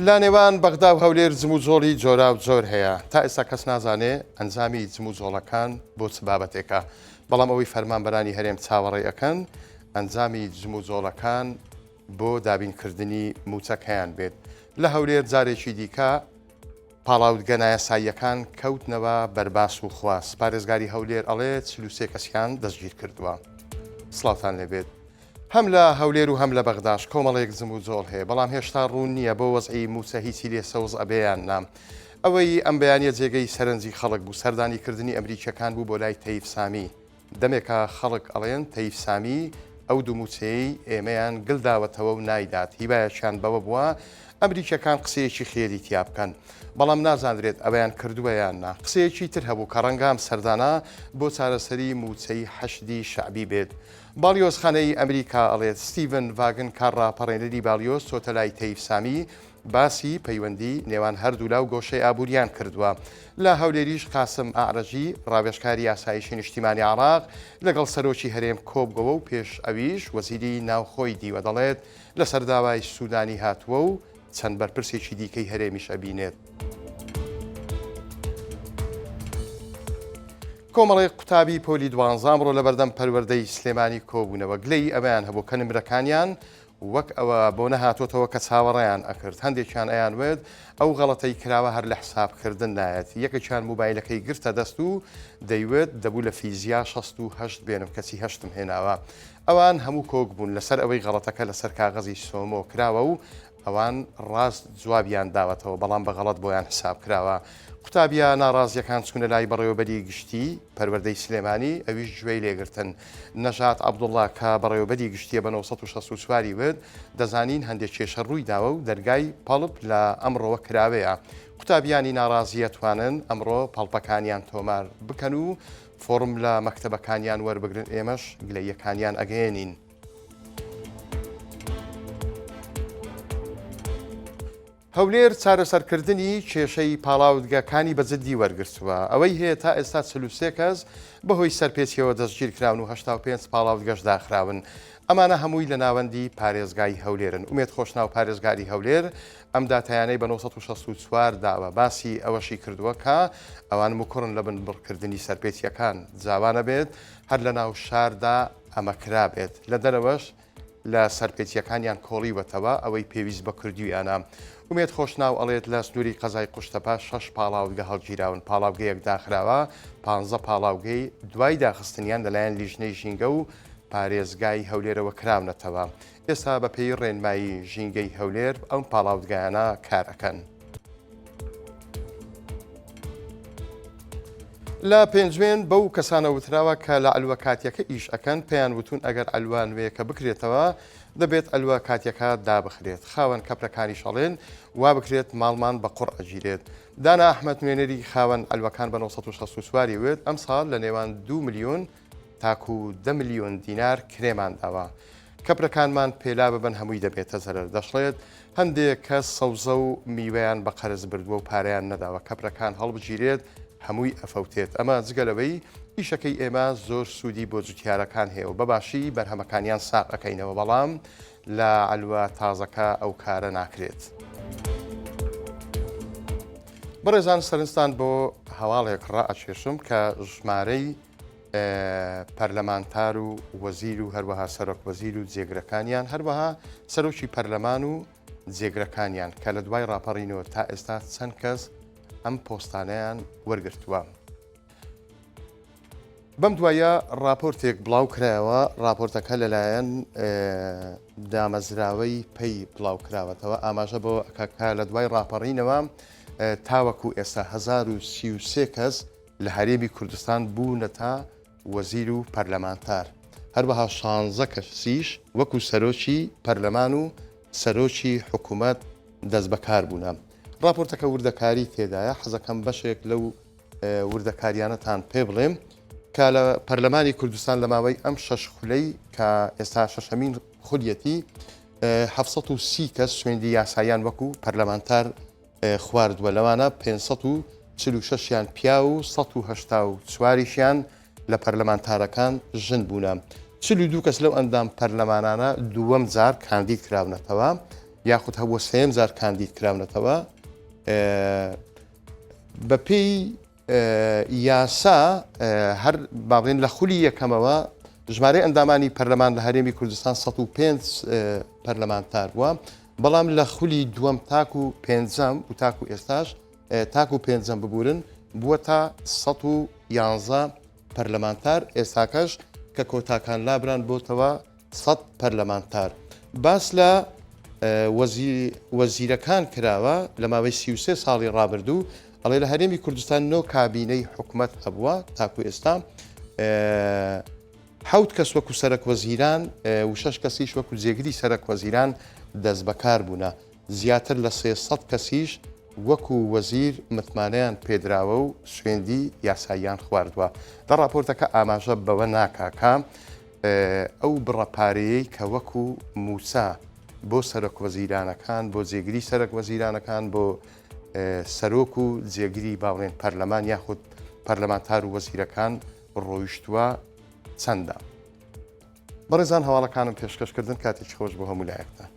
لا نێوان بەغدا و هەولێر جم و جۆڵی جۆرا و جۆر هەیە تا ئێستا کەس نازانێ ئەنجامی جم و جۆڵەکان بۆ چ بابەتێکە بەڵام ئەوەی فەرمانبەرانی هەرێم چاوەڕێ ئەەکەن ئەنجامی جم و جۆڵەکان بۆ دابینکردنی موچەکەیان بێت لە هەولێر جارێکی دیکە پاڵاوتگە نایاساییەکان کەوتنەوە بەرباس و خواست پارێزگاری هەولێر ئەڵێ 43 کەسیان دەستگیر کردووە سڵاوتان لێبێت هەم لە هەولێر و هەم لە بەغداش کۆمەڵێک جم و جۆڵ هەیە بەڵام هێشتا ڕوون نییە بۆ وەزعی موچە هیچی لێ سەوز ئەبێیان نام ئەوەی ئەم بەیانیە جێگەی سەرنجی خەڵک بوو سەردانیکردنی ئەمریکیەکان بوو بۆ لای تەیف سامی دەمێکە خەڵک ئەڵێن تەیف سامی ئەو دوو موچەی ئێمەیان گڵداوەتەوە و نایدات هیبایەکیان بەوە بووە ئەمریکیەکان قسەیەکی خێری تیا بکەن بەڵام نازانرێت ئەویان کردووەیان نا قسەیەکی تر هەبوو کە ڕەنگام سەردانە بۆ چارەسەری موچەی حەشدی شعبی بێت باڵیۆزخانەی ئەمریکا ئەڵێت ستیڤن ڤاگن کارڕاپەڕێنەری باڵیۆز چۆتە لای تەیف سامی باسی پەیوەندی نێوان هەردوو لاو گۆشەی ئابووریان کردووە لە هەولێریش قاسم ئاعرەجی ڕاوێژکاری یاسایشی نیشتیمانی عراق لەگەڵ سەرۆکی هەرێم کۆبگەوە و پێش ئەویش وەزیری ناوخۆی دیوە دەڵێت لە سەرداوای سوودانی هاتووە و چەند بەرپرسێکی دیکەی هەرێمیش ئەبینێت. کۆمەڵی قوتابی پۆلی 12 ڕۆ لە بەردەم پەروەردەی سلێمانی کۆبوونەوە گلەی ئەویان هەبوو کە نمرەکانیان وەک ئەوە بۆ نەهاتۆتەوە کە چاوەڕێیان ئەکرد هەندێکیان ئەیانوێت ئەو غەڵەتەی کراوە هەر لە حسابکردن نایەت یەکێکیان موبایلەکەی گرتە دەست و دەیوێت دەبوو لە فیزیا 68 بێنم کەسی هەشتم هێناوە ئەوان هەموو کۆک بوون لەسەر ئەوەی غەڵەتەکە لەسەر کاغەزی سۆمۆ کراوە و ئەوان ڕاست جوابیان داوەتەوە بەڵام بە غەڵەت بۆیان حساب کراوە قوتابیە ناڕازیەکان چوونە لای بەڕێوەبەری گشتی پەروەردەی سلێمانی ئەویش گوێی لێگرتن نەژات عەبدوڵڵا کە بەڕێوەبەری گشتیە بە 964 وت دەزانین هەندێک کێشە ڕووی داوە و دەرگای پەڵپ لە ئەمڕۆوە کراوەیە قوتابیانی ناڕازیە توانن ئەمڕۆ پەڵپەکانیان تۆمار بکەن و فۆرم لە مەکتەبەکانیان وەربگرن ئێمەش گلەییەکانیان ئەگەێنین. هەولێر چارەسەرکردنی کێشەی پاڵاوتگەکانی بەجددی وەرگرتووە ئەوەی هەیە تا ئێستا 43 کەس بەهۆی سەرپێچیەوە دەستگیر کراون و 85 پاڵاوتگەش داخراون ئەمانە هەمووی لە ناوەندی پارێزگای هەولێرن ئومێد خۆشناو پارێزگاری هەولێر ئەم داتایانەی بە 1964 داوە باسی ئەوەشی کردووە کە ئەوان مکڕن لە بنبڕکردنی سەرپێچیەکان جاوانە بێت هەر لە ناو شاردا ئەمە کرا بێت لە دەرەوەش لە سەرپێچیەکانیان کۆڵیوەتەوە ئەوەی پێویست بە کردویانە ومێت خۆشناو ئەڵێت لە سنووری قەزای قوشتەپا 6 پاڵاوتگە هەڵگیراون پاڵاوگەیەک داخراوە 15 پاڵاوگەی دوای داخستنیان لەلایەن لیژنەی ژینگە و پارێزگای هەولێرەوە کراونەتەوە ئێستا بە پێی ڕێنمایی ژینگەی هەولێر ئەم پاڵاوتگایانە کارەکەن. لە پێنجمێن بەو کەسانە وتراوە کە لە ئەلوە کاتیەکە ئیش ئەەکەن پێیان وتون ئەگەر ئەلوانوەیەکە بکرێتەوە دەبێت ئەلوە کاتیەکە دابخرێت خاوەن کەپرەکانی شەڵێن وا بکرێت ماڵمان بە قوڕ ئەگیرێت دانا ئەحمەد نوێنەری خاوەن ئەلوەکان بە 1964 وێت ئەم ساڵ لە نێوان 2 ملیۆن تاکو 10 ملیۆن دینار کرێمان داوە کەپرەکانمان پێلا ببن هەمووی دەبێتە زەرەر دەشڵێت هەندێک کەس سەوزە و میوەیان بە قەرز بردووە و پارەیان نەداوە کەپرەکان هەڵبگیرێت هەمووی ئەفەوتێت ئەمە جگەلەوەی ئیشەکەی ئێمە زۆر سوودی بۆ جوتیارەکان هەیە و بەباشی بەرهەمەکانیان ساق ئەەکەینەوە بەڵام لە ئەلوە تازەکە ئەو کارە ناکرێت. بەڕێزان سەرنجتان بۆ هەواڵێک ڕائەکێشم کە ژمارەی پەرلەمانتار و وەزیر و هەروەها سەرۆک وەزیر و جێگرەکانیان هەروەها سەرۆکی پەرلەمان و جێگرەکانیان کە لە دوای ڕاپەڕینەوە تا ئێستا چەند کەس ئەم پۆستانەیان وەرگرتووە. بەم دوایە راپۆرتێک بڵاو کرایەوە راپۆرتەکە لەلایەن دامەزراوەی پێی بڵاو کراوەتەوە ئاماژە بۆ ئەکەکە لە دوای ڕاپەڕینەوە تاوەکو ئێستا 1033 کەس لە هەرێمی کوردستان بوونە تا وەزیر و پەرلەمانتار هەروەها 16 کەسیش وەکو سەرۆکی پەرلەمان و سەرۆکی حکوومەت دەست بەکار بوونە. راپۆرتەکە وردەکاری تێدایە حەزەکەم بەشێک لەو وردەکاریانەتان پێ بڵێم کە لە پەرلەمانی کوردستان لە ماوەی ئەم 6 خولەی کە ئێستا شەشەمین خولیەتی 730 کەس سوێندی یاساییان وەکو پەرلەمانتار خواردووە لەوانە 546یان پیا و 184یشیان لە پەرلەمانتارەکان ژن بوونە 42 کەس لەو ئەندام پەرلەمانانە دووەم جار کاندید کراونەتەوە یاخود هەبووە سێم زار کاندید کراونەتەوە بەپێی یاسا هەر باڵێن لە خولی یەکەمەوە ژمارەی ئەندامانی پەرلەمان لە هەرێمی کوردستان 105 پەرلەمانتار بووە بەڵام لە خولی دووەم تاک و پێنجەم و تاک و ئێستاش تاک و پێنجەم ببورن بووە تا 111 پەرلەمانتار ئێستاکەش کە کۆتاکان لابران بۆتەوە 100 پەرلەمانتار باس لە وەزیرەکان کراوە لە ماوەی 33 ساڵی ڕابردوو ئەڵێ لە هەرێمی کوردستان نۆ کابینەی حکوومەت هەبووە تاکو ئێستا حوت کەس وەکو سەرک وەزیران و 6 کەسیش وەکو جێگری سەرک وەزیران دەست بەکار بوونە زیاتر لە 300 کەسیش وەکو وەزیر متمانەیان پێدراوە و سوێندی یاساییان خواردووە لە راپۆرتەکە ئاماژە بەوە ناکاکە ئەو بڕەپارەیەی کە وەکو موسا بۆ سەرک وەزیرانەکان بۆ جێگری سەرک وەزیرانەکان بۆ سەرۆک و جێگری باڵێن پەرلەمان یاخود پەرلەمانتار و وەزیرەکان ڕۆیشتووە چەندە بەڕێزان هەواڵەکانم پێشکەشکردن کاتێکی خۆش بۆ هەموو لایەکتان